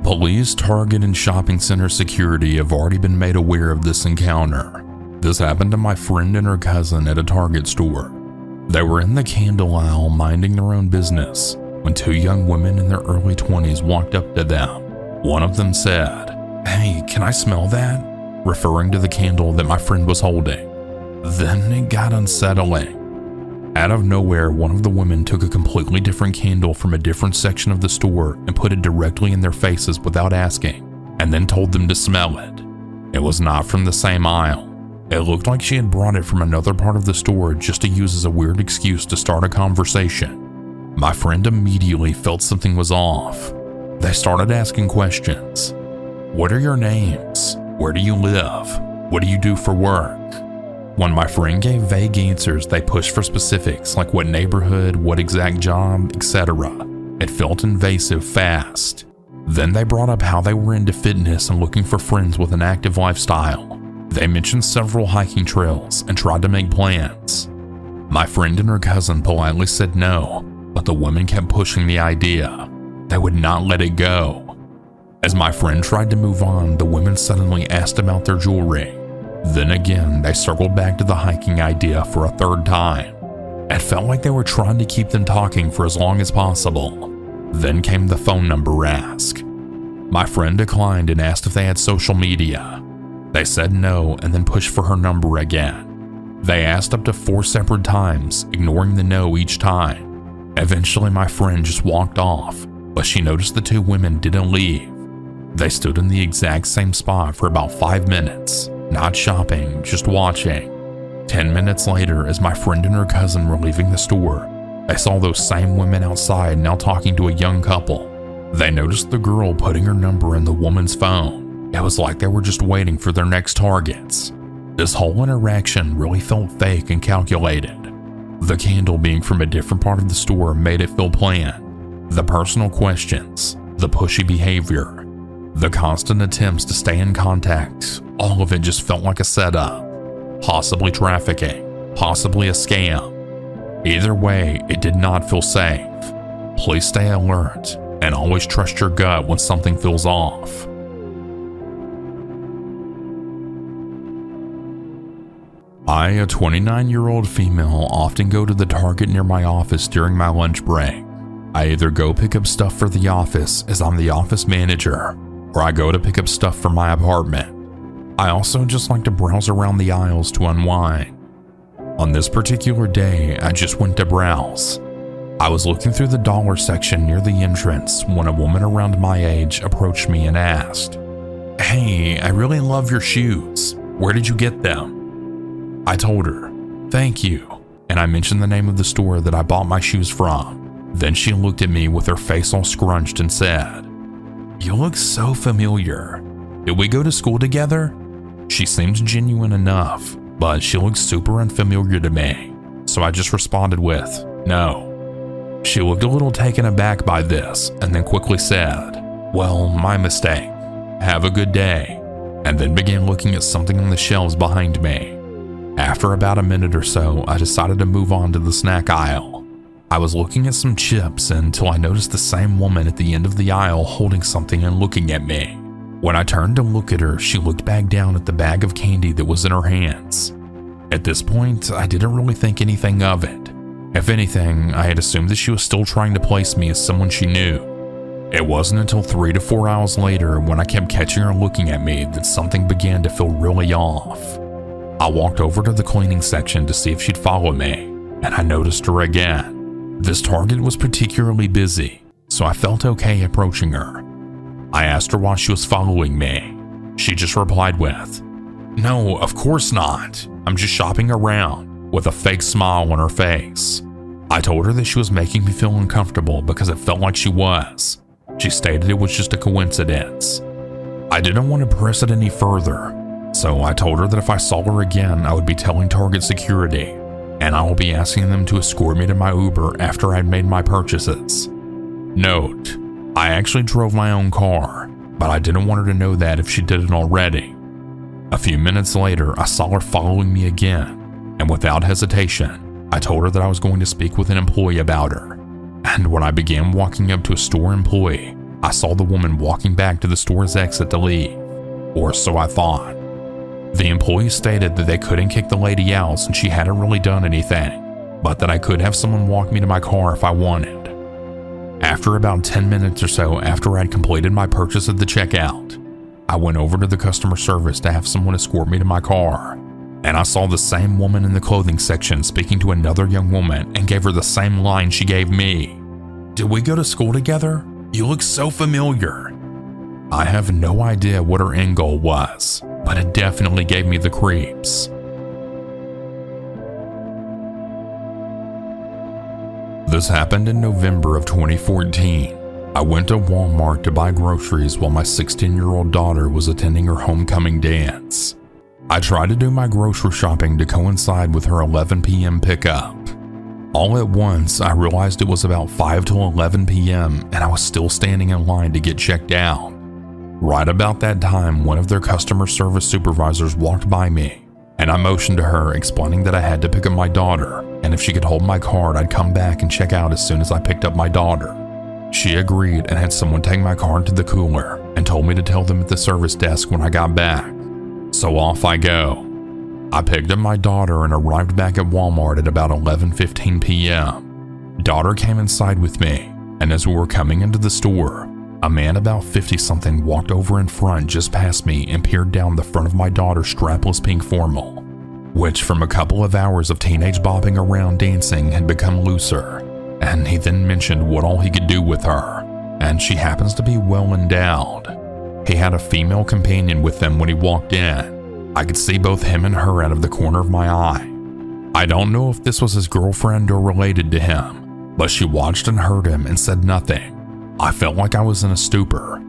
Police, Target, and shopping center security have already been made aware of this encounter. This happened to my friend and her cousin at a Target store. They were in the candle aisle minding their own business when two young women in their early 20s walked up to them. One of them said, "Hey, can I smell that?" referring to the candle that my friend was holding. Then it got unsettling. Out of nowhere, one of the women took a completely different candle from a different section of the store and put it directly in their faces without asking, and then told them to smell it. It was not from the same aisle. It looked like she had brought it from another part of the store just to use as a weird excuse to start a conversation. My friend immediately felt something was off. They started asking questions. What are your names? Where do you live? What do you do for work? When my friend gave vague answers, they pushed for specifics like what neighborhood, what exact job, etc. It felt invasive fast. Then they brought up how they were into fitness and looking for friends with an active lifestyle. They mentioned several hiking trails and tried to make plans. My friend and her cousin politely said no, but the women kept pushing the idea. They would not let it go. As my friend tried to move on, the women suddenly asked about their jewelry. Then again, they circled back to the hiking idea for a third time. It felt like they were trying to keep them talking for as long as possible. Then came the phone number ask. My friend declined and asked if they had social media. They said no and then pushed for her number again. They asked up to 4 separate times, ignoring the no each time. Eventually my friend just walked off, but she noticed the two women didn't leave. They stood in the exact same spot for about 5 minutes, not shopping, just watching. 10 minutes later, as my friend and her cousin were leaving the store, they saw those same women outside now talking to a young couple. They noticed the girl putting her number in the woman's phone. It was like they were just waiting for their next targets. This whole interaction really felt fake and calculated. The candle being from a different part of the store made it feel planned. The personal questions, the pushy behavior, the constant attempts to stay in contact, all of it just felt like a setup. Possibly trafficking, possibly a scam. Either way, it did not feel safe. Please stay alert and always trust your gut when something feels off. I, a 29-year-old female, often go to the Target near my office during my lunch break. I either go pick up stuff for the office as I'm the office manager, or I go to pick up stuff for my apartment. I also just like to browse around the aisles to unwind. On this particular day, I just went to browse. I was looking through the dollar section near the entrance when a woman around my age approached me and asked, "Hey, I really love your shoes. Where did you get them?" I told her, "Thank you," and I mentioned the name of the store that I bought my shoes from. Then she looked at me with her face all scrunched and said, "You look so familiar. Did we go to school together?" She seemed genuine enough, but she looked super unfamiliar to me, so I just responded with, "No." She looked a little taken aback by this and then quickly said, "Well, my mistake. Have a good day," and then began looking at something on the shelves behind me. After about a minute or so, I decided to move on to the snack aisle. I was looking at some chips until I noticed the same woman at the end of the aisle holding something and looking at me. When I turned to look at her, she looked back down at the bag of candy that was in her hands. At this point, I didn't really think anything of it. If anything, I had assumed that she was still trying to place me as someone she knew. It wasn't until 3 to 4 hours later, when I kept catching her looking at me, that something began to feel really off. I walked over to the cleaning section to see if she'd follow me, and I noticed her again. This Target was particularly busy, so I felt okay approaching her. I asked her why she was following me. She just replied with, "No, of course not. I'm just shopping around," with a fake smile on her face. I told her that she was making me feel uncomfortable because it felt like she was. She stated it was just a coincidence. I didn't want to press it any further, so I told her that if I saw her again, I would be telling Target security, and I will be asking them to escort me to my Uber after I'd made my purchases. Note, I actually drove my own car, but I didn't want her to know that if she didn't already. A few minutes later, I saw her following me again, and without hesitation, I told her that I was going to speak with an employee about her. And when I began walking up to a store employee, I saw the woman walking back to the store's exit to leave, or so I thought. The employees stated that they couldn't kick the lady out since she hadn't really done anything, but that I could have someone walk me to my car if I wanted. After about 10 minutes or so after I'd completed my purchase at the checkout, I went over to the customer service to have someone escort me to my car, and I saw the same woman in the clothing section speaking to another young woman and gave her the same line she gave me. "Did we go to school together? You look so familiar." I have no idea what her end goal was, but it definitely gave me the creeps. This happened in November of 2014. I went to Walmart to buy groceries while my 16-year-old daughter was attending her homecoming dance. I tried to do my grocery shopping to coincide with her 11 p.m. pickup. All at once, I realized it was about 5 to 11 p.m. and I was still standing in line to get checked out. Right about that time, one of their customer service supervisors walked by me, and I motioned to her, explaining that I had to pick up my daughter, and if she could hold my card, I'd come back and check out as soon as I picked up my daughter. She agreed and had someone take my card to the cooler and told me to tell them at the service desk when I got back. So off I go. I picked up my daughter and arrived back at Walmart at about 11:15 p.m. Daughter came inside with me, and as we were coming into the store, a man about 50-something walked over in front just past me and peered down the front of my daughter's strapless pink formal, which from a couple of hours of teenage bopping around dancing had become looser, and he then mentioned what all he could do with her, and she happens to be well endowed. He had a female companion with him when he walked in. I could see both him and her out of the corner of my eye. I don't know if this was his girlfriend or related to him, but she watched and heard him and said nothing. I felt like I was in a stupor.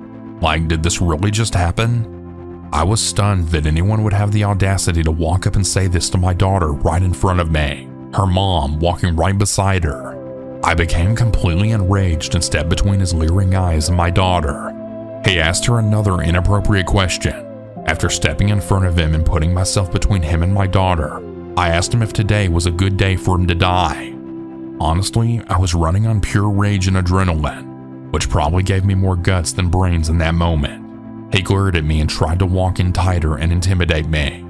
Like, did this really just happen? I was stunned that anyone would have the audacity to walk up and say this to my daughter right in front of me, her mom walking right beside her. I became completely enraged and stepped between his leering eyes and my daughter. He asked her another inappropriate question. After stepping in front of him and putting myself between him and my daughter, I asked him if today was a good day for him to die. Honestly, I was running on pure rage and adrenaline, which probably gave me more guts than brains in that moment. He glared at me and tried to walk in tighter and intimidate me.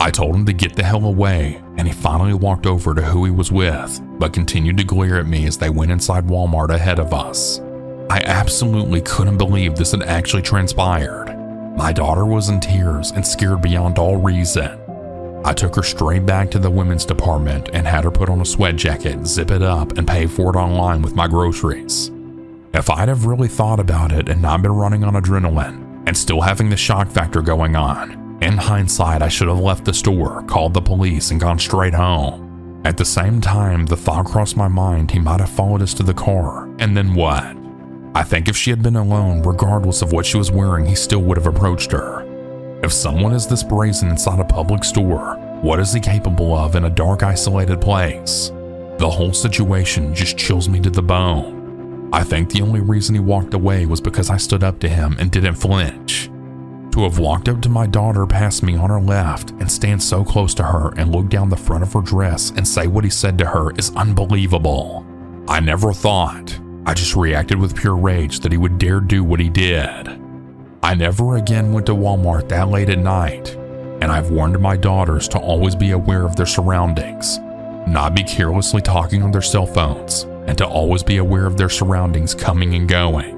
I told him to get the hell away, and he finally walked over to who he was with, but continued to glare at me as they went inside Walmart ahead of us. I absolutely couldn't believe this had actually transpired. My daughter was in tears and scared beyond all reason. I took her straight back to the women's department and had her put on a sweat jacket, zip it up, and pay for it online with my groceries. If I'd have really thought about it and not been running on adrenaline and still having the shock factor going on, in hindsight I should have left the store, called the police, and gone straight home. At the same time, the thought crossed my mind he might have followed us to the car, and then what? I think if she had been alone, regardless of what she was wearing, he still would have approached her. If someone is this brazen inside a public store, what is he capable of in a dark, isolated place? The whole situation just chills me to the bone. I think the only reason he walked away was because I stood up to him and didn't flinch. To have walked up to my daughter past me on her left and stand so close to her and look down the front of her dress and say what he said to her is unbelievable. I never thought. I just reacted with pure rage that he would dare do what he did. I never again went to Walmart that late at night, and I've warned my daughters to always be aware of their surroundings, not be carelessly talking on their cell phones, and to always be aware of their surroundings coming and going.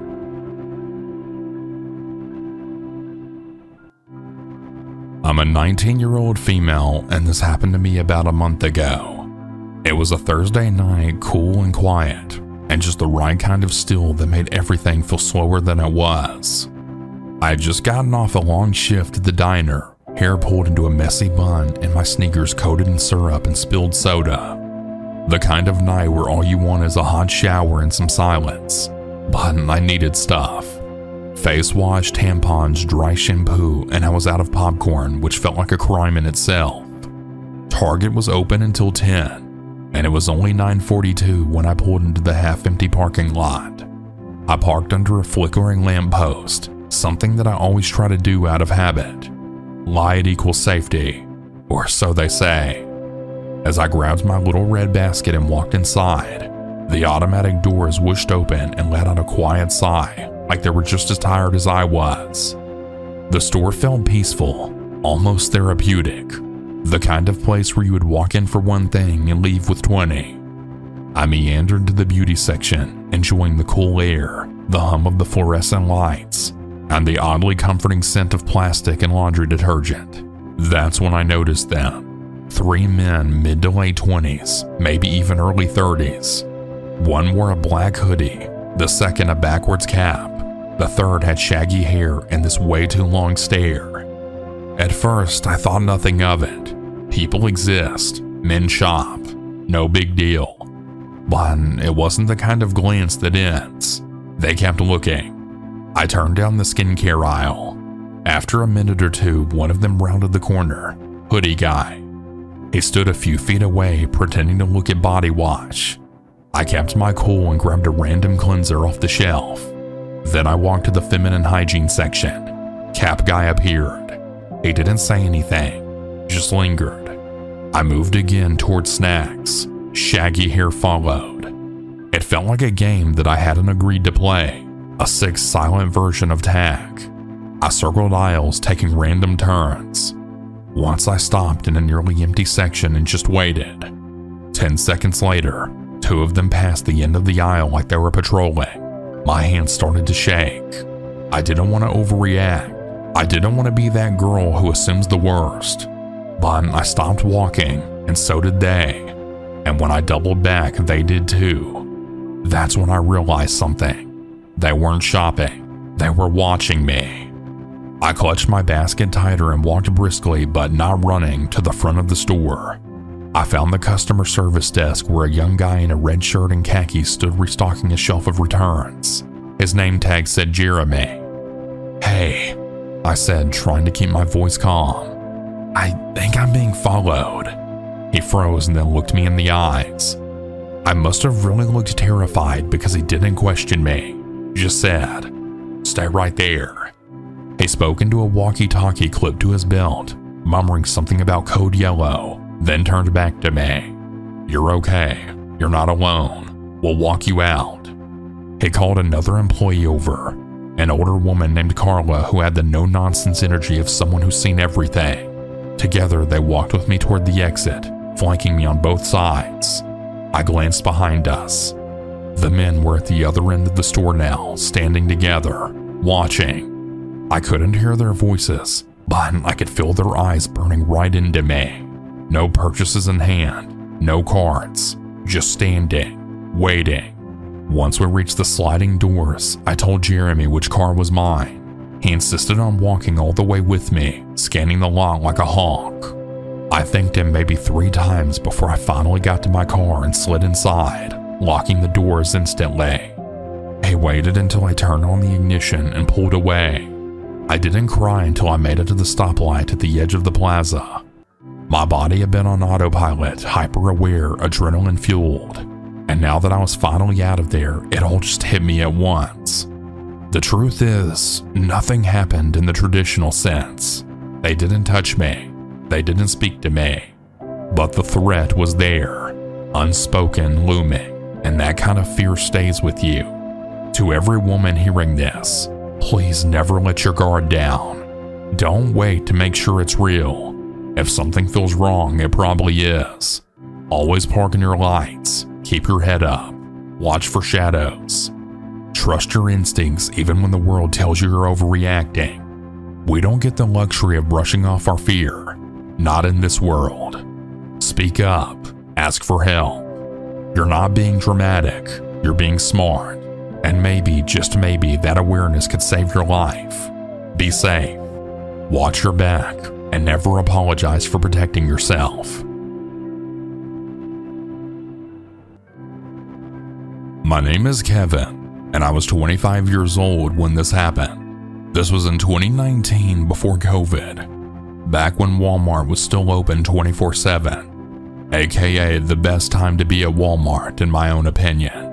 I'm a 19-year-old female, and this happened to me about a month ago. It was a Thursday night, cool and quiet, and just the right kind of still that made everything feel slower than it was. I had just gotten off a long shift at the diner, hair pulled into a messy bun and my sneakers coated in syrup and spilled soda. The kind of night where all you want is a hot shower and some silence. But I needed stuff. Face wash, tampons, dry shampoo, and I was out of popcorn, which felt like a crime in itself. Target was open until 10, and it was only 9:42 when I pulled into the half-empty parking lot. I parked under a flickering lamppost, something that I always try to do out of habit. Light equals safety, or so they say. As I grabbed my little red basket and walked inside, the automatic doors whooshed open and let out a quiet sigh, like they were just as tired as I was. The store felt peaceful, almost therapeutic, the kind of place where you would walk in for one thing and leave with 20. I meandered to the beauty section, enjoying the cool air, the hum of the fluorescent lights, and the oddly comforting scent of plastic and laundry detergent. That's when I noticed them. 3 men, mid to late 20s, maybe even early 30s. One wore a black hoodie, the second a backwards cap, the third had shaggy hair and this way too long stare. At first, I thought nothing of it. People exist, men shop, no big deal. But it wasn't the kind of glance that ends. They kept looking. I turned down the skincare aisle. After a minute or two, one of them rounded the corner, hoodie guy. He stood a few feet away, pretending to look at body wash. I kept my cool and grabbed a random cleanser off the shelf. Then I walked to the feminine hygiene section. Cap guy appeared. He didn't say anything, just lingered. I moved again towards snacks. Shaggy hair followed. It felt like a game that I hadn't agreed to play, a sick silent version of tag. I circled aisles, taking random turns. Once I stopped in a nearly empty section and just waited. 10 seconds later, 2 of them passed the end of the aisle like they were patrolling. My hands started to shake. I didn't want to overreact. I didn't want to be that girl who assumes the worst. But I stopped walking, and so did they. And when I doubled back, they did too. That's when I realized something. They weren't shopping. They were watching me. I clutched my basket tighter and walked briskly, but not running, to the front of the store. I found the customer service desk where a young guy in a red shirt and khakis stood restocking a shelf of returns. His name tag said Jeremy. "Hey," I said, trying to keep my voice calm. "I think I'm being followed." He froze and then looked me in the eyes. I must have really looked terrified because he didn't question me, just said, "Stay right there." He spoke into a walkie-talkie clipped to his belt, murmuring something about code yellow, then turned back to me. "You're okay. You're not alone. We'll walk you out." He called another employee over, an older woman named Carla who had the no-nonsense energy of someone who's seen everything. Together, they walked with me toward the exit, flanking me on both sides. I glanced behind us. The men were at the other end of the store now, standing together, watching. I couldn't hear their voices, but I could feel their eyes burning right into me. No purchases in hand, no cards, just standing, waiting. Once we reached the sliding doors, I told Jeremy which car was mine. He insisted on walking all the way with me, scanning the lot like a hawk. I thanked him maybe 3 times before I finally got to my car and slid inside, locking the doors instantly. He waited until I turned on the ignition and pulled away. I didn't cry until I made it to the stoplight at the edge of the plaza. My body had been on autopilot, hyper-aware, adrenaline-fueled. And now that I was finally out of there, it all just hit me at once. The truth is, nothing happened in the traditional sense. They didn't touch me. They didn't speak to me. But the threat was there, unspoken, looming, and that kind of fear stays with you. To every woman hearing this, please never let your guard down. Don't wait to make sure it's real. If something feels wrong, it probably is. Always park in your lights. Keep your head up. Watch for shadows. Trust your instincts even when the world tells you you're overreacting. We don't get the luxury of brushing off our fear. Not in this world. Speak up. Ask for help. You're not being dramatic. You're being smart. And maybe, just maybe, that awareness could save your life. Be safe. Watch your back. And never apologize for protecting yourself. My name is Kevin, and I was 25 years old when this happened. This was in 2019 before COVID, back when Walmart was still open 24/7, aka the best time to be at Walmart in my own opinion.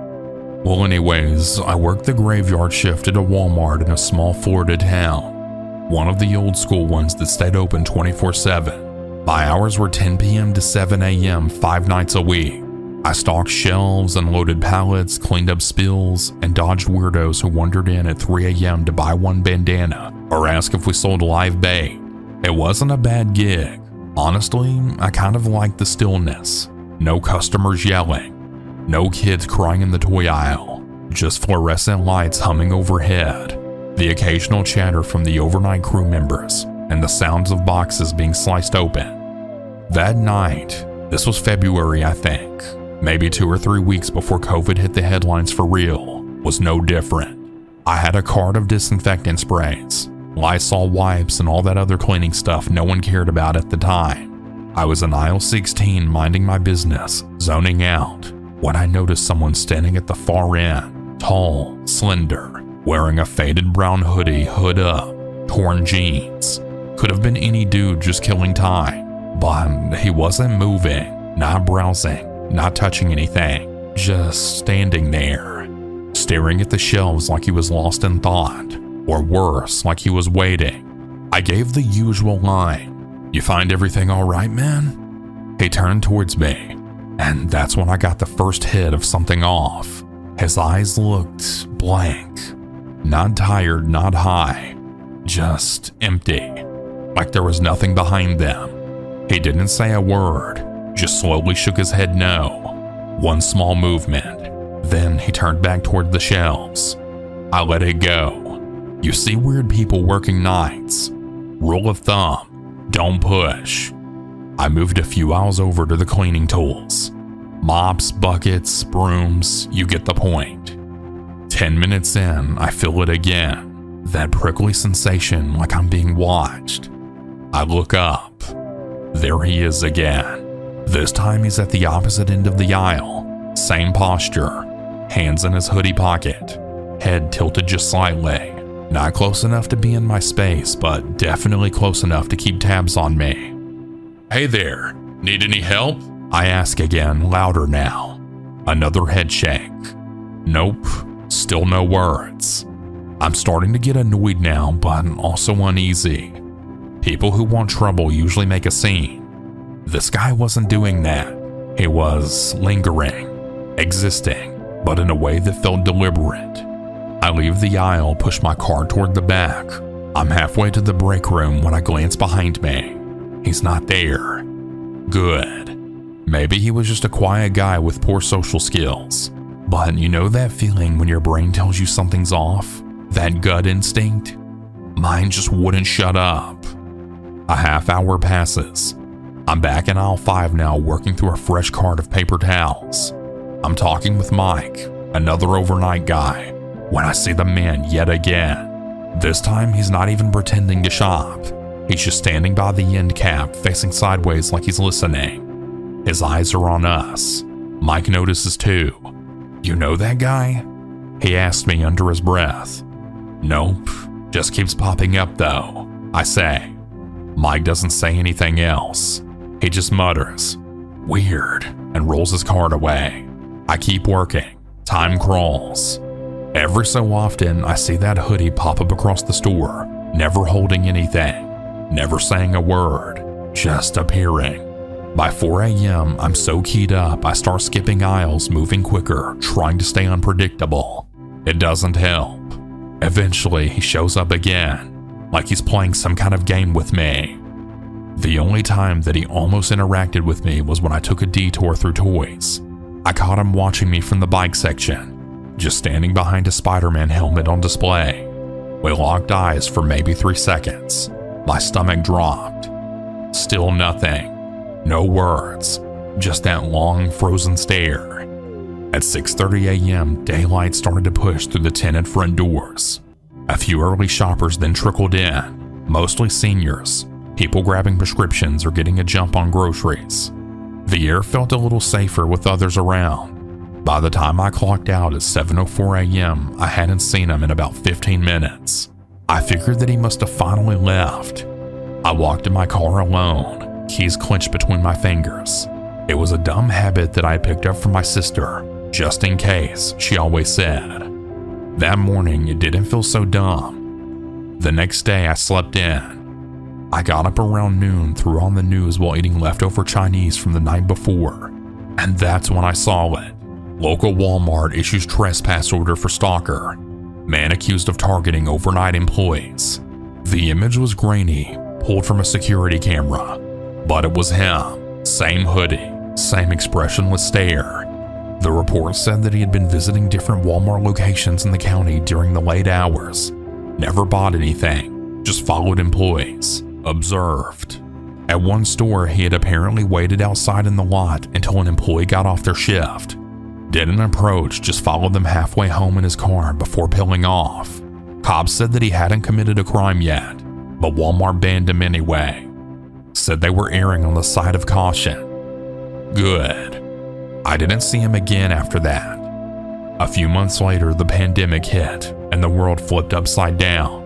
Well anyways, I worked the graveyard shift at a Walmart in a small Florida town, one of the old school ones that stayed open 24/7. My hours were 10 p.m. to 7 a.m. 5 nights a week. I stocked shelves, unloaded pallets, cleaned up spills, and dodged weirdos who wandered in at 3 a.m. to buy one bandana or ask if we sold live bait. It wasn't a bad gig. Honestly, I kind of liked the stillness. No customers yelling, no kids crying in the toy aisle, just fluorescent lights humming overhead, the occasional chatter from the overnight crew members, and the sounds of boxes being sliced open. That night, this was February, I think, maybe 2 or 3 weeks before COVID hit the headlines for real, was no different. I had a cart of disinfectant sprays, Lysol wipes, and all that other cleaning stuff no one cared about at the time. I was in aisle 16 minding my business, zoning out, when I noticed someone standing at the far end, tall, slender, wearing a faded brown hoodie, hood up, torn jeans. Could have been any dude just killing time, but he wasn't moving, not browsing, not touching anything, just standing there, staring at the shelves like he was lost in thought, or worse, like he was waiting. I gave the usual line, "You find everything all right, man?" He turned towards me, and that's when I got the first hit of something off. His eyes looked blank, not tired, not high, just empty, like there was nothing behind them. He didn't say a word, just slowly shook his head no. One small movement, then he turned back toward the shelves. I let it go. You see weird people working nights. Rule of thumb, don't push. I moved a few aisles over to the cleaning tools. Mops, buckets, brooms, you get the point. 10 minutes in, I feel it again. That prickly sensation like I'm being watched. I look up. There he is again. This time he's at the opposite end of the aisle. Same posture. Hands in his hoodie pocket. Head tilted just slightly. Not close enough to be in my space, but definitely close enough to keep tabs on me. "Hey there, need any help?" I ask again, louder now. Another head shake. Nope, still no words. I'm starting to get annoyed now, but also uneasy. People who want trouble usually make a scene. This guy wasn't doing that. He was lingering, existing, but in a way that felt deliberate. I leave the aisle, push my car toward the back. I'm halfway to the break room when I glance behind me. He's not there. Good. Maybe he was just a quiet guy with poor social skills. But you know that feeling when your brain tells you something's off? That gut instinct? Mine just wouldn't shut up. A half hour passes. I'm back in aisle 5 now, working through a fresh cart of paper towels. I'm talking with Mike, another overnight guy, when I see the man yet again. This time he's not even pretending to shop. He's just standing by the end cap, facing sideways like he's listening. His eyes are on us. Mike notices too. "You know that guy?" he asked me under his breath. "Nope, just keeps popping up though," I say. Mike doesn't say anything else. He just mutters, "Weird," and rolls his cart away. I keep working. Time crawls. Every so often, I see that hoodie pop up across the store, never holding anything, never saying a word, just appearing. By 4 a.m., I'm so keyed up, I start skipping aisles, moving quicker, trying to stay unpredictable. It doesn't help. Eventually, he shows up again, like he's playing some kind of game with me. The only time that he almost interacted with me was when I took a detour through toys. I caught him watching me from the bike section, just standing behind a Spider-Man helmet on display. We locked eyes for maybe 3 seconds. My stomach dropped. Still nothing. No words. Just that long, frozen stare. At 6:30 a.m., daylight started to push through the tinted front doors. A few early shoppers then trickled in, mostly seniors, people grabbing prescriptions or getting a jump on groceries. The air felt a little safer with others around. By the time I clocked out at 7:04 a.m., I hadn't seen him in about 15 minutes. I figured that he must have finally left. I walked in my car alone, keys clenched between my fingers. It was a dumb habit that I had picked up from my sister, just in case, she always said. That morning, it didn't feel so dumb. The next day, I slept in. I got up around noon, threw on the news while eating leftover Chinese from the night before, And that's when I saw it. Local Walmart issues trespass order for stalker. Man accused of targeting overnight employees. The image was grainy, pulled from a security camera, but it was him. Same hoodie, same expressionless stare. The report said that he had been visiting different Walmart locations in the county during the late hours. Never bought anything, just followed employees, observed. At one store, he had apparently waited outside in the lot until an employee got off their shift. Didn't approach, just followed them halfway home in his car before peeling off. Cops said that he hadn't committed a crime yet, but Walmart banned him anyway. Said they were erring on the side of caution. Good. I didn't see him again after that. A few months later, the pandemic hit and the world flipped upside down.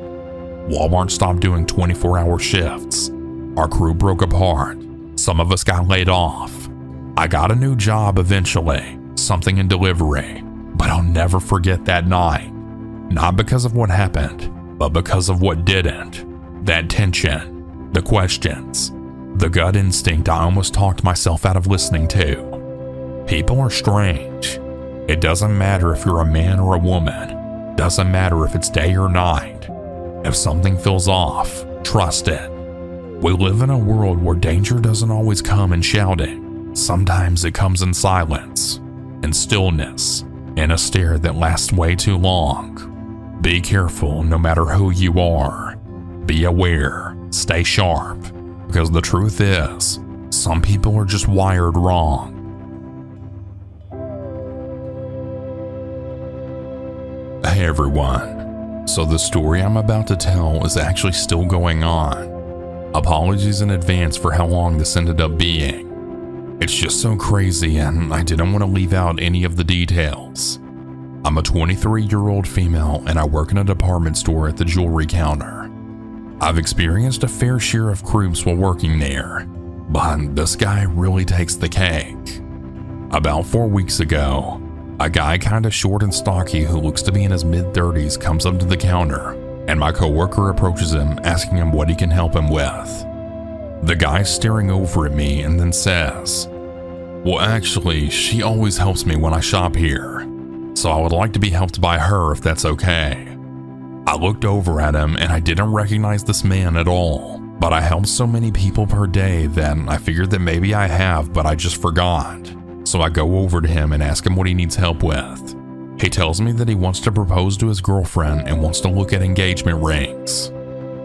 Walmart stopped doing 24-hour shifts. Our crew broke apart. Some of us got laid off. I got a new job eventually, something in delivery, but I'll never forget that night. Not because of what happened, but because of what didn't. That tension, the questions, the gut instinct I almost talked myself out of listening to. People are strange. It doesn't matter if you're a man or a woman. Doesn't matter if it's day or night. If something feels off, trust it. We live in a world where danger doesn't always come in shouting. Sometimes it comes in silence, in stillness, in a stare that lasts way too long. Be careful no matter who you are. Be aware, stay sharp, because the truth is, some people are just wired wrong. Hey everyone, so the story I'm about to tell is actually still going on. Apologies in advance for how long this ended up being. It's just so crazy and I didn't want to leave out any of the details. I'm a 23-year-old female and I work in a department store at the jewelry counter. I've experienced a fair share of creeps while working there, but this guy really takes the cake. About 4 weeks ago, a guy kinda short and stocky who looks to be in his mid-30s comes up to the counter, and my coworker approaches him asking him what he can help him with. The guy's staring over at me and then says, "Well, actually, she always helps me when I shop here, so I would like to be helped by her if that's okay." I looked over at him and I didn't recognize this man at all, but I help so many people per day that I figured that maybe I have, but I just forgot. So I go over to him and ask him what he needs help with. He tells me that he wants to propose to his girlfriend and wants to look at engagement rings.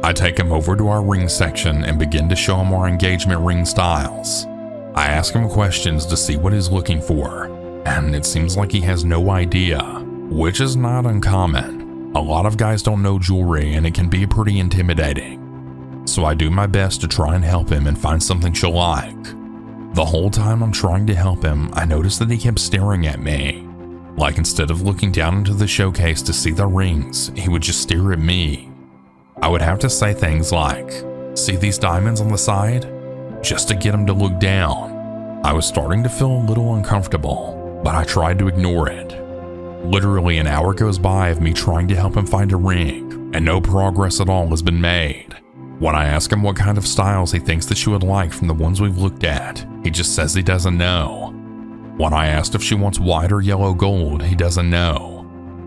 I take him over to our ring section and begin to show him our engagement ring styles. I ask him questions to see what he's looking for, and it seems like he has no idea, which is not uncommon. A lot of guys don't know jewelry and it can be pretty intimidating. So I do my best to try and help him and find something she'll like. The whole time I'm trying to help him, I noticed that he kept staring at me. Like instead of looking down into the showcase to see the rings, he would just stare at me. I would have to say things like, "See these diamonds on the side?" just to get him to look down. I was starting to feel a little uncomfortable, but I tried to ignore it. Literally an hour goes by of me trying to help him find a ring, and no progress at all has been made. When I ask him what kind of styles he thinks that she would like from the ones we've looked at, he just says he doesn't know. When I asked if she wants white or yellow gold, he doesn't know.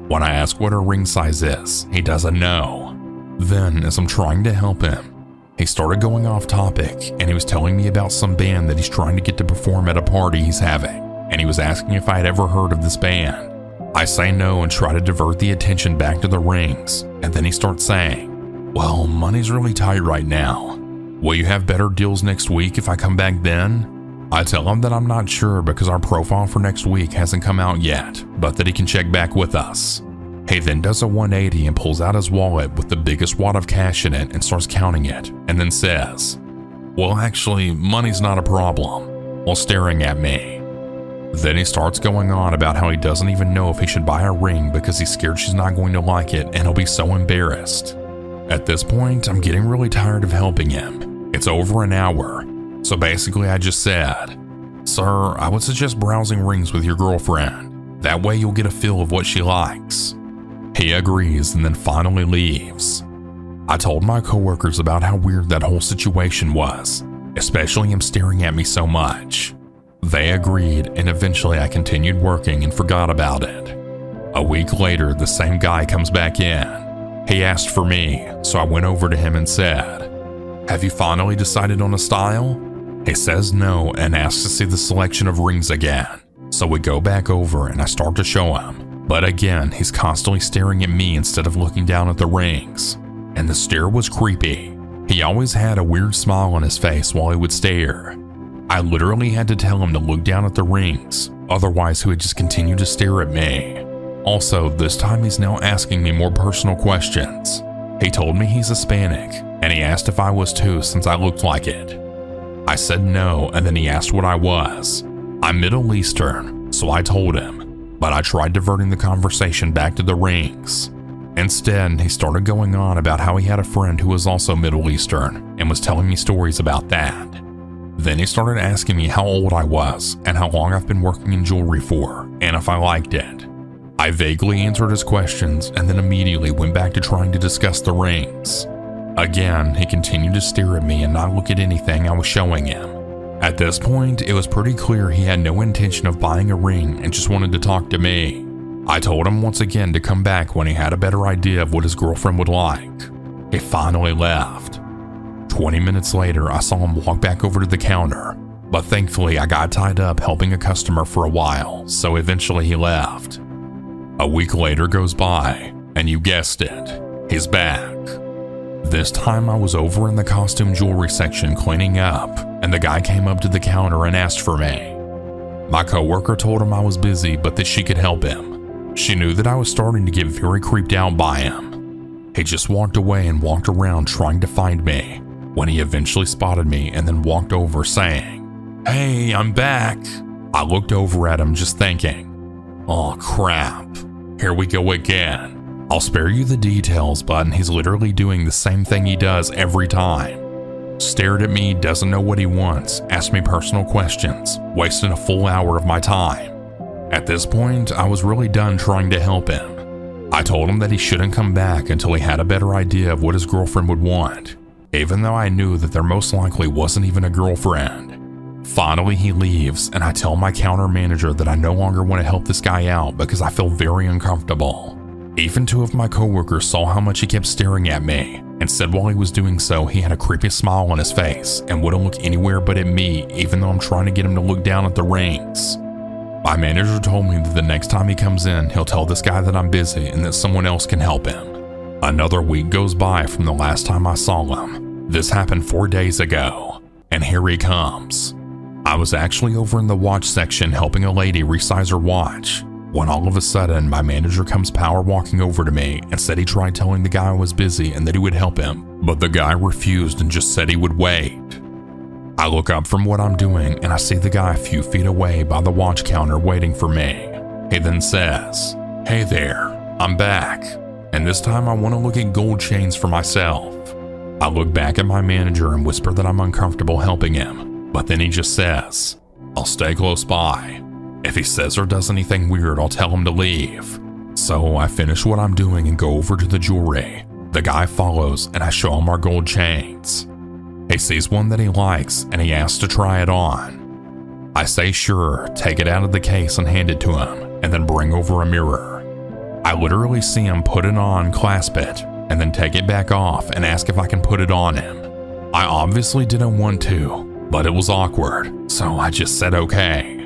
When I ask what her ring size is, he doesn't know. Then, as I'm trying to help him, he started going off topic and he was telling me about some band that he's trying to get to perform at a party he's having, and he was asking if I had ever heard of this band. I say no and try to divert the attention back to the rings, and then he starts saying, "Well, money's really tight right now. Will you have better deals next week if I come back then?" I tell him that I'm not sure because our profile for next week hasn't come out yet, but that he can check back with us. He then does a 180 and pulls out his wallet with the biggest wad of cash in it and starts counting it, and then says, "Well, actually, money's not a problem," while staring at me. Then he starts going on about how he doesn't even know if he should buy a ring because he's scared she's not going to like it and he'll be so embarrassed. At this point, I'm getting really tired of helping him. It's over an hour, so basically I just said, "Sir, I would suggest browsing rings with your girlfriend. That way you'll get a feel of what she likes." He agrees and then finally leaves. I told my coworkers about how weird that whole situation was, especially him staring at me so much. They agreed, and eventually I continued working and forgot about it. A week later, the same guy comes back in. He asked for me, so I went over to him and said, "Have you finally decided on a style?" He says no and asks to see the selection of rings again. So we go back over and I start to show him. But again, he's constantly staring at me instead of looking down at the rings. And the stare was creepy. He always had a weird smile on his face while he would stare. I literally had to tell him to look down at the rings, otherwise he would just continue to stare at me. Also, this time he's now asking me more personal questions. He told me he's Hispanic, and he asked if I was too since I looked like it. I said no, and then he asked what I was. I'm Middle Eastern, so I told him, but I tried diverting the conversation back to the rings. Instead, he started going on about how he had a friend who was also Middle Eastern and was telling me stories about that. Then he started asking me how old I was and how long I've been working in jewelry for, and if I liked it. I vaguely answered his questions and then immediately went back to trying to discuss the rings. Again, he continued to stare at me and not look at anything I was showing him. At this point, it was pretty clear he had no intention of buying a ring and just wanted to talk to me. I told him once again to come back when he had a better idea of what his girlfriend would like. He finally left. 20 minutes later, I saw him walk back over to the counter, but thankfully I got tied up helping a customer for a while, so eventually he left. A week later goes by, and you guessed it, he's back. This time I was over in the costume jewelry section cleaning up, and the guy came up to the counter and asked for me. My coworker told him I was busy but that she could help him. She knew that I was starting to get very creeped out by him. He just walked away and walked around trying to find me, when he eventually spotted me and then walked over saying, "Hey, I'm back." I looked over at him just thinking, oh crap, here we go again. I'll spare you the details, but he's literally doing the same thing he does every time. Stared at me, doesn't know what he wants, asked me personal questions, wasting a full hour of my time. At this point, I was really done trying to help him. I told him that he shouldn't come back until he had a better idea of what his girlfriend would want, even though I knew that there most likely wasn't even a girlfriend. Finally, he leaves, and I tell my counter manager that I no longer want to help this guy out because I feel very uncomfortable. Even two of my coworkers saw how much he kept staring at me and said while he was doing so, he had a creepy smile on his face and wouldn't look anywhere but at me, even though I'm trying to get him to look down at the rings. My manager told me that the next time he comes in, he'll tell this guy that I'm busy and that someone else can help him. Another week goes by from the last time I saw him. This happened 4 days ago, and here he comes. I was actually over in the watch section helping a lady resize her watch, when all of a sudden my manager comes power walking over to me and said he tried telling the guy I was busy and that he would help him, but the guy refused and just said he would wait. I look up from what I'm doing and I see the guy a few feet away by the watch counter waiting for me. He then says, "Hey there, I'm back, and this time I want to look at gold chains for myself." I look back at my manager and whisper that I'm uncomfortable helping him, but then he just says, "I'll stay close by. If he says or does anything weird, I'll tell him to leave." So I finish what I'm doing and go over to the jewelry. The guy follows and I show him our gold chains. He sees one that he likes and he asks to try it on. I say sure, take it out of the case and hand it to him, and then bring over a mirror. I literally see him put it on, clasp it, and then take it back off and ask if I can put it on him. I obviously didn't want to, but it was awkward, so I just said okay.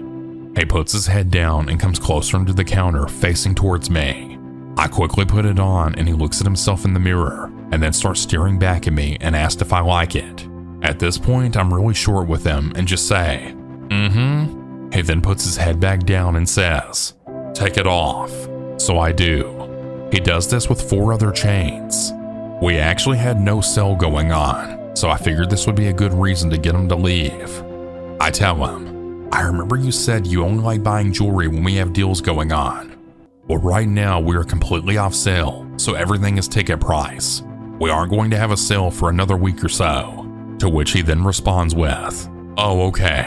He puts his head down and comes closer to the counter facing towards me. I quickly put it on and he looks at himself in the mirror and then starts staring back at me and asks if I like it. At this point, I'm really short with him and just say, "Mm-hmm." He then puts his head back down and says, "Take it off." So I do. He does this with 4 other chains. We actually had no sale going on, so I figured this would be a good reason to get him to leave. I tell him, "I remember you said you only like buying jewelry when we have deals going on. Well, right now we are completely off sale, so everything is ticket price. We aren't going to have a sale for another week or so." To which he then responds with, "Oh, okay.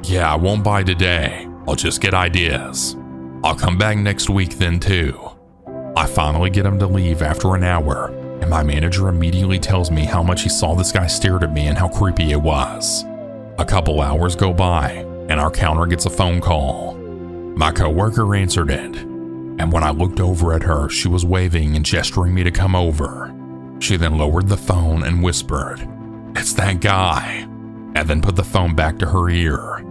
Yeah, I won't buy today. I'll just get ideas. I'll come back next week then too." I finally get him to leave after an hour, and my manager immediately tells me how much he saw this guy stare at me and how creepy it was. A couple hours go by, and our counter gets a phone call. My coworker answered it, and when I looked over at her, she was waving and gesturing me to come over. She then lowered the phone and whispered, "It's that guy," and then put the phone back to her ear.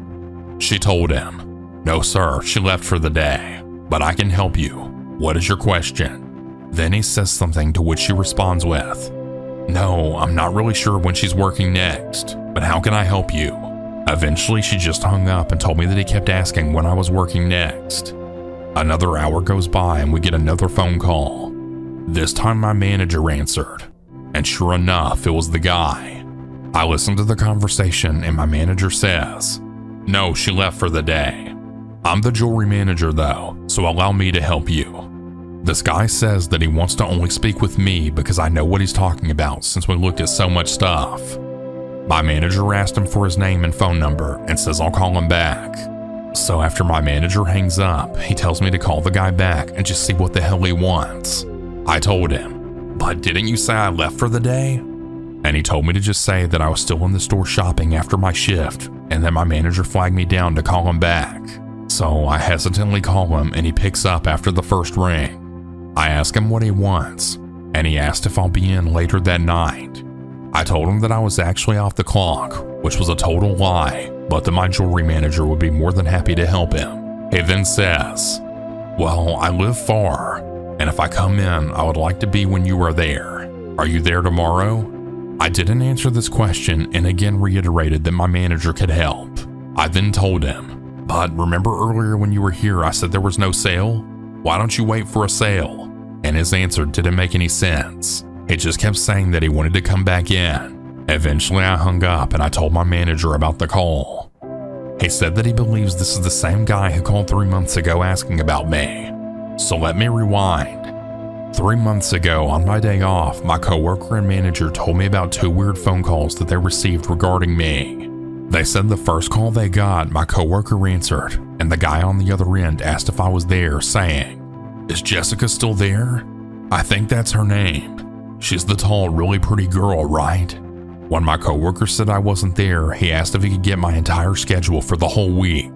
She told him, "No sir, she left for the day, but I can help you. What is your question?" Then he says something to which she responds with, "No, I'm not really sure when she's working next, but how can I help you?" Eventually, she just hung up and told me that he kept asking when I was working next. Another hour goes by and we get another phone call. This time my manager answered, and sure enough, it was the guy. I listened to the conversation and my manager says, "No, she left for the day. I'm the jewelry manager though, so allow me to help you." This guy says that he wants to only speak with me because I know what he's talking about since we looked at so much stuff. My manager asked him for his name and phone number and says I'll call him back. So after my manager hangs up, he tells me to call the guy back and just see what the hell he wants. I told him, "But didn't you say I left for the day?" And he told me to just say that I was still in the store shopping after my shift and that my manager flagged me down to call him back. So I hesitantly call him and he picks up after the first ring. I ask him what he wants, and he asked if I'll be in later that night. I told him that I was actually off the clock, which was a total lie, but that my jewelry manager would be more than happy to help him. He then says, "Well, I live far, and if I come in, I would like to be when you are there. Are you there tomorrow?" I didn't answer this question and again reiterated that my manager could help. I then told him, "But remember earlier when you were here I said there was no sale? Why don't you wait for a sale?" And his answer didn't make any sense. He just kept saying that he wanted to come back in. Eventually I hung up and I told my manager about the call. He said that he believes this is the same guy who called 3 months ago asking about me. So let me rewind. 3 months ago on my day off, my coworker and manager told me about 2 weird phone calls that they received regarding me. They said the first call they got, my coworker answered, and the guy on the other end asked if I was there, saying, "Is Jessica still there? I think that's her name. She's the tall, really pretty girl, right?" When my coworker said I wasn't there, he asked if he could get my entire schedule for the whole week.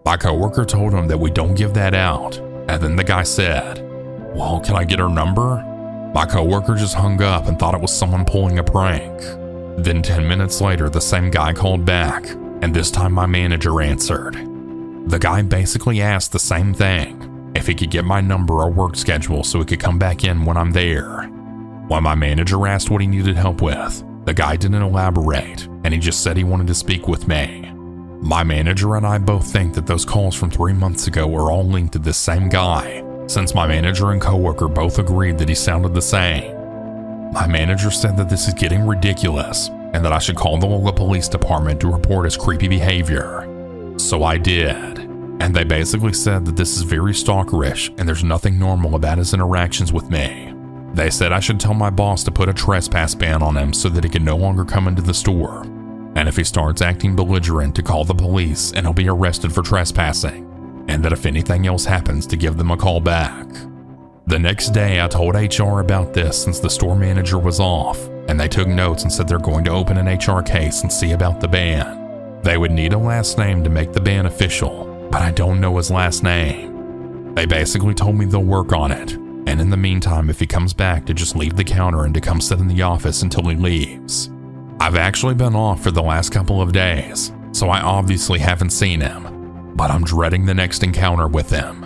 My coworker told him that we don't give that out, and then the guy said, "Well, can I get her number?" My coworker just hung up and thought it was someone pulling a prank. Then 10 minutes later, the same guy called back, and this time my manager answered. The guy basically asked the same thing, if he could get my number or work schedule so he could come back in when I'm there. When my manager asked what he needed help with, the guy didn't elaborate, and he just said he wanted to speak with me. My manager and I both think that those calls from 3 months ago are all linked to this same guy, since my manager and coworker both agreed that he sounded the same. My manager said that this is getting ridiculous and that I should call the local police department to report his creepy behavior. So I did, and they basically said that this is very stalkerish and there's nothing normal about his interactions with me. They said I should tell my boss to put a trespass ban on him so that he can no longer come into the store, and if he starts acting belligerent to call the police and he'll be arrested for trespassing, and that if anything else happens to give them a call back. The next day I told HR about this since the store manager was off, and they took notes and said they're going to open an HR case and see about the ban. They would need a last name to make the ban official, but I don't know his last name. They basically told me they'll work on it, and in the meantime if he comes back to just leave the counter and to come sit in the office until he leaves. I've actually been off for the last couple of days, so I obviously haven't seen him, but I'm dreading the next encounter with him.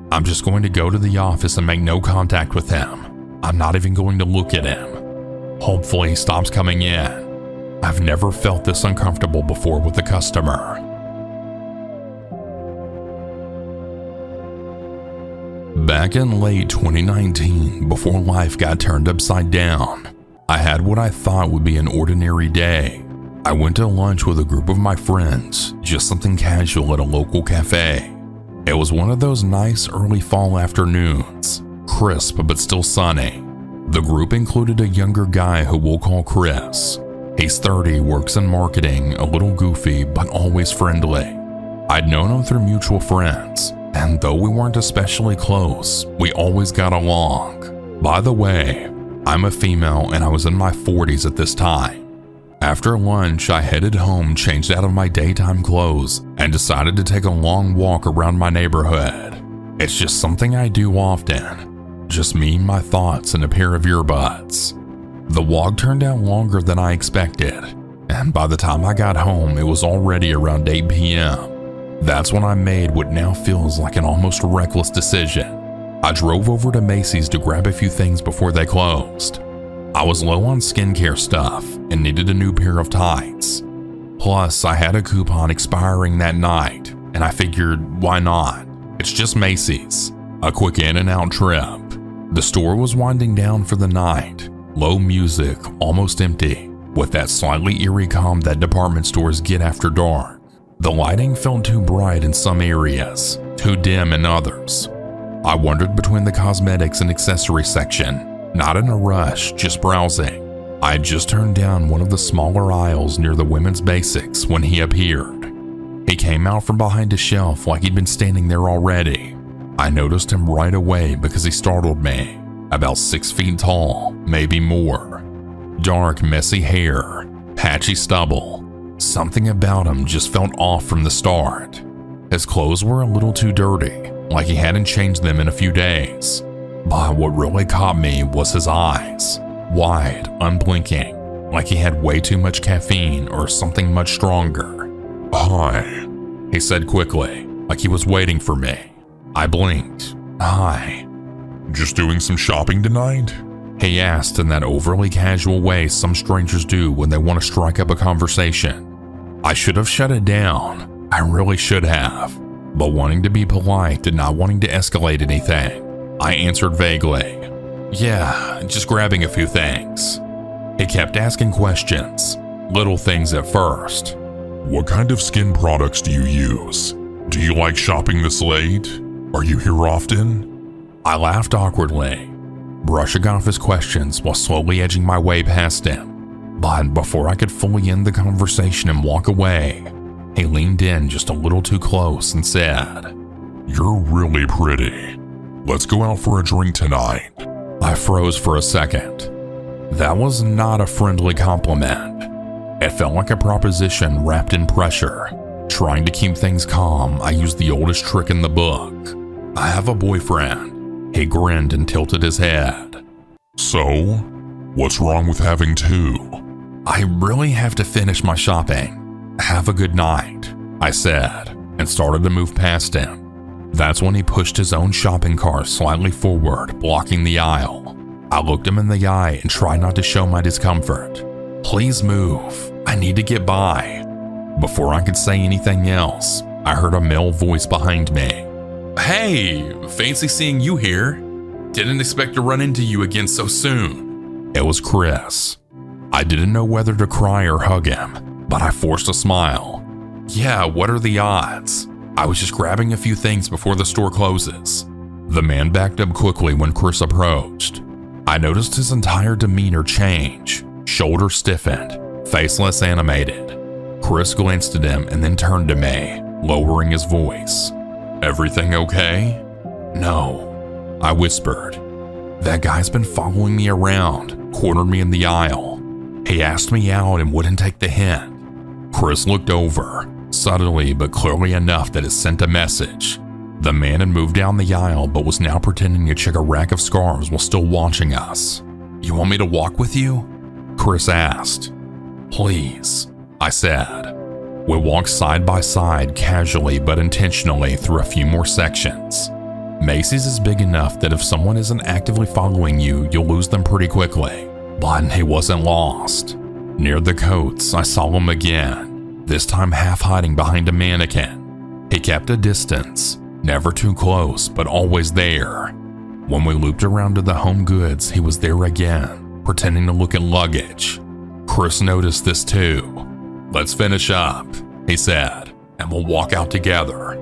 I'm just going to go to the office and make no contact with him. I'm not even going to look at him. Hopefully he stops coming in. I've never felt this uncomfortable before with a customer. Back in late 2019, before life got turned upside down, I had what I thought would be an ordinary day. I went to lunch with a group of my friends, just something casual at a local cafe. It was one of those nice early fall afternoons, crisp but still sunny. The group included a younger guy who we'll call Chris. He's 30, works in marketing, a little goofy but always friendly. I'd known him through mutual friends, and though we weren't especially close, we always got along. By the way, I'm a female and I was in my 40s at this time. After lunch, I headed home, changed out of my daytime clothes, and decided to take a long walk around my neighborhood. It's just something I do often. Just me, my thoughts, and a pair of earbuds. The walk turned out longer than I expected, and by the time I got home, it was already around 8 p.m. That's when I made what now feels like an almost reckless decision. I drove over to Macy's to grab a few things before they closed. I was low on skincare stuff and needed a new pair of tights. Plus, I had a coupon expiring that night, and I figured, why not? It's just Macy's, a quick in and out trip. The store was winding down for the night, low music, almost empty, with that slightly eerie calm that department stores get after dark. The lighting felt too bright in some areas, too dim in others. I wandered between the cosmetics and accessories section, not in a rush, just browsing. I had just turned down one of the smaller aisles near the women's basics when he appeared. He came out from behind a shelf like he'd been standing there already. I noticed him right away because he startled me. About 6 feet tall, maybe more. Dark, messy hair, patchy stubble. Something about him just felt off from the start. His clothes were a little too dirty, like he hadn't changed them in a few days. But what really caught me was his eyes, wide, unblinking, like he had way too much caffeine or something much stronger. "Hi," he said quickly, like he was waiting for me. I blinked. "Hi." "Just doing some shopping tonight?" he asked in that overly casual way some strangers do when they want to strike up a conversation. I should have shut it down. I really should have. But wanting to be polite and not wanting to escalate anything, I answered vaguely, "Yeah, just grabbing a few things." He kept asking questions, little things at first. "What kind of skin products do you use? Do you like shopping this late? Are you here often?" I laughed awkwardly, brushing off his questions while slowly edging my way past him. But before I could fully end the conversation and walk away, he leaned in just a little too close and said, "You're really pretty. Let's go out for a drink tonight." I froze for a second. That was not a friendly compliment. It felt like a proposition wrapped in pressure. Trying to keep things calm, I used the oldest trick in the book. "I have a boyfriend." He grinned and tilted his head. "So, what's wrong with having two?" "I really have to finish my shopping. Have a good night," I said, and started to move past him. That's when he pushed his own shopping cart slightly forward, blocking the aisle. I looked him in the eye and tried not to show my discomfort. "Please move. I need to get by." Before I could say anything else, I heard a male voice behind me. "Hey, fancy seeing you here. Didn't expect to run into you again so soon." It was Chris. I didn't know whether to cry or hug him, but I forced a smile. "Yeah, what are the odds? I was just grabbing a few things before the store closes." The man backed up quickly when Chris approached. I noticed his entire demeanor change. Shoulders stiffened, face less animated. Chris glanced at him and then turned to me, lowering his voice. "Everything okay?" "No," I whispered. "That guy's been following me around, cornered me in the aisle. He asked me out and wouldn't take the hint." Chris looked over, subtly but clearly enough that it sent a message. The man had moved down the aisle but was now pretending to check a rack of scarves while still watching us. "You want me to walk with you?" Chris asked. "Please," I said. We walked side by side, casually but intentionally, through a few more sections. Macy's is big enough that if someone isn't actively following you, you'll lose them pretty quickly. But he wasn't lost. Near the coats, I saw him again, this time half hiding behind a mannequin. He kept a distance, never too close, but always there. When we looped around to the home goods, he was there again, pretending to look at luggage. Chris noticed this too. "Let's finish up," he said, "and we'll walk out together."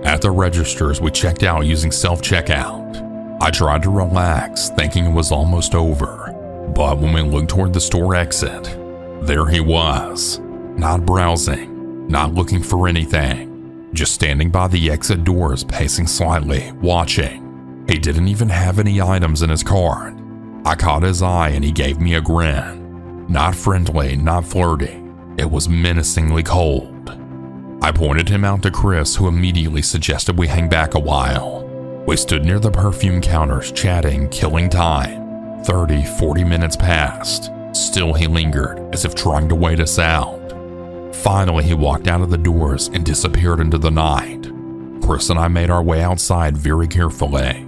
At the registers, we checked out using self-checkout. I tried to relax, thinking it was almost over. But when we looked toward the store exit, there he was, not browsing, not looking for anything, just standing by the exit doors, pacing slightly, watching. He didn't even have any items in his cart. I caught his eye and he gave me a grin. Not friendly, not flirty. It was menacingly cold. I pointed him out to Chris, who immediately suggested we hang back a while. We stood near the perfume counters, chatting, killing time. 30, 40 minutes passed. Still he lingered, as if trying to wait us out. Finally, he walked out of the doors and disappeared into the night. Chris and I made our way outside very carefully.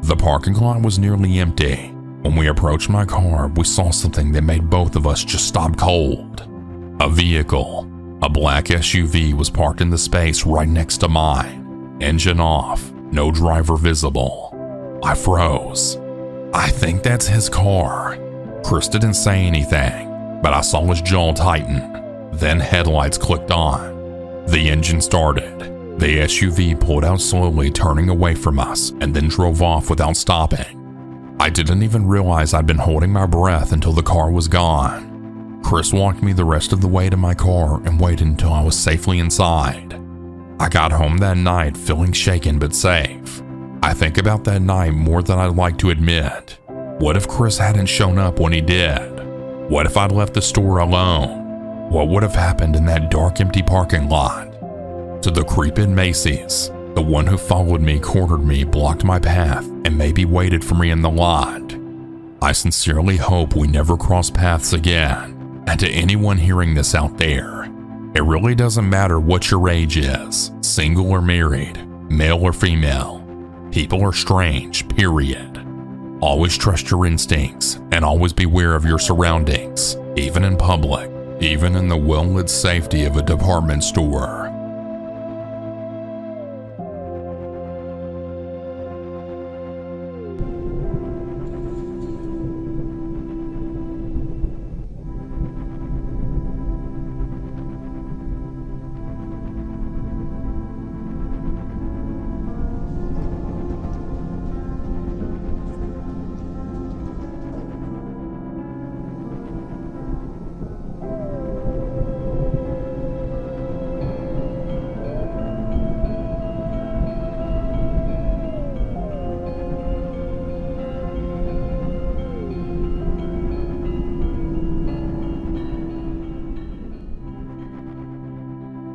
The parking lot was nearly empty. When we approached my car, we saw something that made both of us just stop cold. A vehicle. A black SUV was parked in the space right next to mine. Engine off, no driver visible. I froze. I think that's his car. Chris didn't say anything, but I saw his jaw tighten. Then headlights clicked on. The engine started. The SUV pulled out slowly, turning away from us, and then drove off without stopping. I didn't even realize I'd been holding my breath until the car was gone. Chris walked me the rest of the way to my car and waited until I was safely inside. I got home that night feeling shaken but safe. I think about that night more than I'd like to admit. What if Chris hadn't shown up when he did? What if I'd left the store alone? What would have happened in that dark, empty parking lot? To the creep in Macy's, the one who followed me, cornered me, blocked my path, and maybe waited for me in the lot. I sincerely hope we never cross paths again. And to anyone hearing this out there, it really doesn't matter what your age is, single or married, male or female. People are strange, period. Always trust your instincts and always beware of your surroundings, even in public, even in the well-lit safety of a department store.